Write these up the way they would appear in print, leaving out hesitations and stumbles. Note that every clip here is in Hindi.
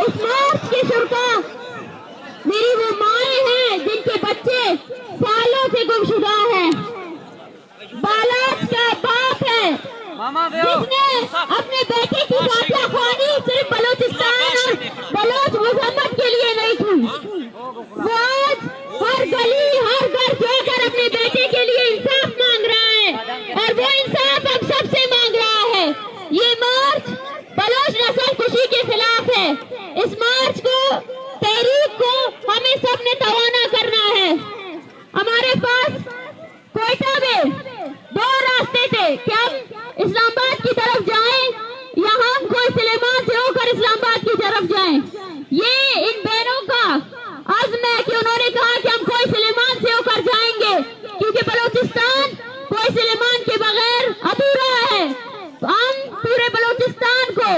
इस मार्च के शुरुता मेरी वो माएँ हैं जिनके बच्चे सालों से गुमशुदा हैं। बालाज का बाप है जिसने अपने बेटे की फातिया ख्वानी सिर्फ बलूचिस्तान और बलोच मुजम्मत के लिए नहीं थी। वो आज हर गली हर घर जाकर अपने बेटे के लिए इंसाफ मांग रहा है और वो इंसाफ हम सबसे मांग रहा है। ये मार्च बलोच नस्ल खुशी के खिलाफ है। इस मार्च को तहरीक को हमें सबने रवाना करना है। हमारे पास कोयटा में दो रास्ते थे कि हम इस्लामाबाद की तरफ जाएं या हम कोई सुलेमान से होकर इस्लामाबाद की तरफ जाएं। ये इन बहनों का अज़्म है कि उन्होंने कहा कि हम कोई सुलेमान से होकर जाएंगे क्योंकि बलूचिस्तान कोई सुलेमान के बगैर अधूरा है। हम पूरे बलूचिस्तान को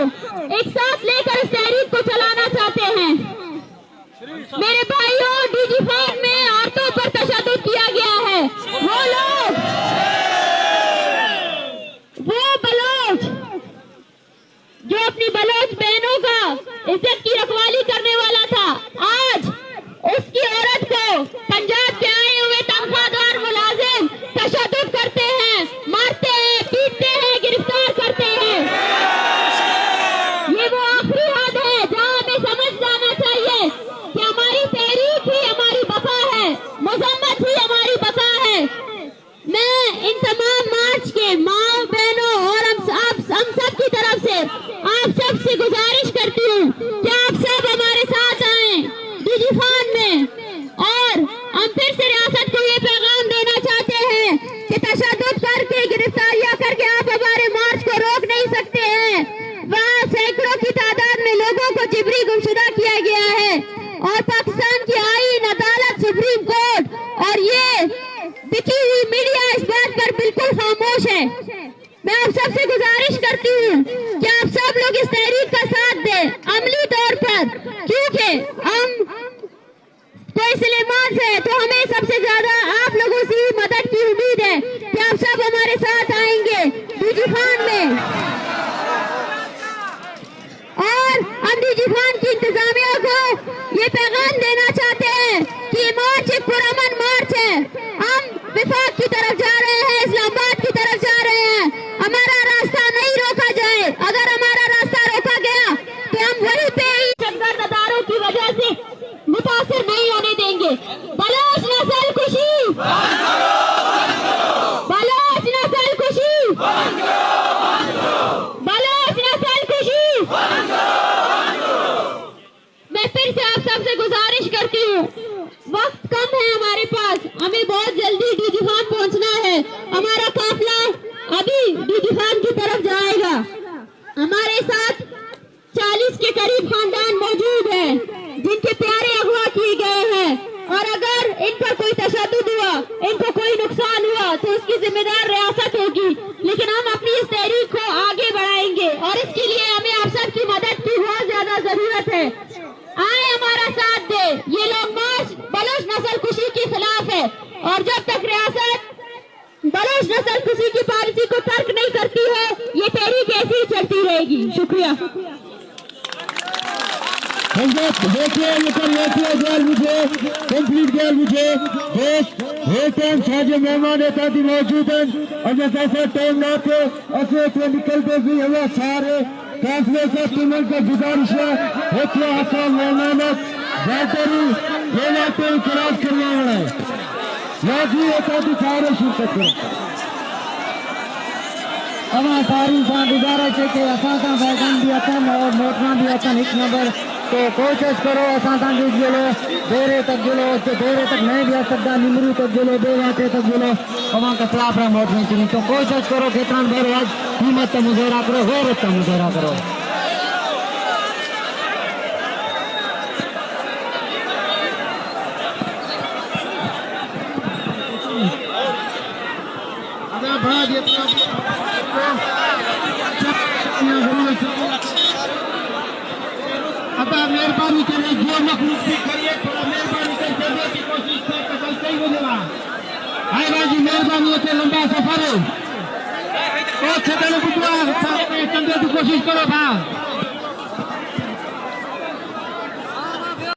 एक साथ लेकर इस तहरीक को चलाना चाहते हैं। मेरे भाइयों, डीजी फार्म में औरतों पर तशद्दुद किया गया है। वो लोग, वो बलोच जो अपनी बलोच बहनों का इज्जत की रखवाली करने वाला था, आज उसकी औरत को पंजाब के आए हुए तनख्वाहदार मुलाजिम तशद्दुद करते हैं, मारते हैं, पीटते हैं, गिरफ्तार करते हैं। ये वो आखिरी हद है जहाँ हमें समझ जाना चाहिए कि हमारी तहरीक ही हमारी बका है, मुजम्मत ही हमारी बका है। मैं इन तमाम मार्च के माँ बहनों और हम सब की तरफ से आप सब से गुजारिश करती हूँ कि आप सब हमारे साथ आएं डीजी खान में, और हम फिर से रियासत को ये पैगाम देना चाहते हैं कि तशद्दुद करके, गिरफ्तारियां करके आप हमारे मार्च को रोक नहीं सकते हैं। वहाँ सैकड़ों की तादाद में लोगों को जिबरी गुमशुदा किया गया है और पाकिस्तान की आईन, अदालत, सुप्रीम कोर्ट और ये बिकी हुई मीडिया इस बात पर बिल्कुल खामोश है। मैं आप सबसे गुजारिश करती हूँ कि आप सब लोग इस तहरीक का साथ दें अमली तौर पर, क्योंकि हम कोई सुलेमान से तो हमें सबसे ज्यादा आप लोगों से मदद की उम्मीद है कि आप सब हमारे साथ आएंगे डीजी खान में। और हम डीजी खान की इंतजामिया को ये पैगाम देना चाहते हैं कि ये मार्च एक पुरअमन मार्च है। हम विफाक की तरफ जा रहे हैं, इस्लामाबाद की तरफ जा रहे हैं। हमारा रास्ता नहीं रोका जाए। अगर हमारा रास्ता रोका गया तो हम वहीं पे ही सरगर्द अदारों की वजह से मुतासिर नहीं होने देंगे। बलोच नस्ल खुशी, बलोच नस्ल खुशी, बलोच नस्ल खुशी। मैं फिर से आप सबसे गुजारिश करती हूँ, वक्त कम है हमारे पास, हमें बहुत जल्दी डीजी खान पहुँचना है। हमारा काफिला अभी डीजी खान की तरफ जाएगा। हमारे साथ 40 के करीब खानदान मौजूद हैं जिनके प्यारे अगवा किए गए हैं, और अगर इन पर कोई तशद्दुद हुआ, इनको कोई नुकसान हुआ तो उसकी जिम्मेदार रियासत होगी। लेकिन हम अपनी इस तहरीक को आगे बढ़ाएंगे और इसके लिए हमें आप सबकी मदद की बहुत ज्यादा जरूरत है। आए हमारा साथ दे। ये लोग मार्च बलोच नस्ल खुशी के खिलाफ है और जब तक रियासत बलोच नस्ल खुशी की पॉलिसी को तर्क नहीं करती है, ये तहरीक ऐसी ही चलती रहेगी। शुक्रिया। देखिए मुझे कंप्लीट गया मुझे साझे मेहमान एहतियाती मौजूद हैं और जैसा टाइम ना थे ऐसे निकलते भी हमें सारे काफिले का टीमों का गुजारिश है आसान मेहमानत बेहतरी लेना तो इतराज करने वाला है जी एहतियाती सारे शिरकत करें। अवां सारी सां गुजारिश है कि असां सां बैगन भी अचन और मोटरा भी अचन एक नंबर, तो कोशिश करो असां तांखे जुलो देरे तक जुलो, देरे तक नहीं भी आ सकता, निमरू तक जुलो, बेवाटे तक जुलो, अवां का खिलाफ रहा मोटरें चुनी, तो कोशिश करो केतरन भेरो आज कीमत मुज़ाहिरा करो, गैरत मुज़ाहिरा करो। अब मेहरबानी करें जो मखलूक भी करिए थोड़ा मेहरबानी करके देने की कोशिश करें तो कल सही हो जाएगा। आएगा जी मेहरबानी होते लंबा सफर है और छतने बुझवा करने की कोशिश करो भा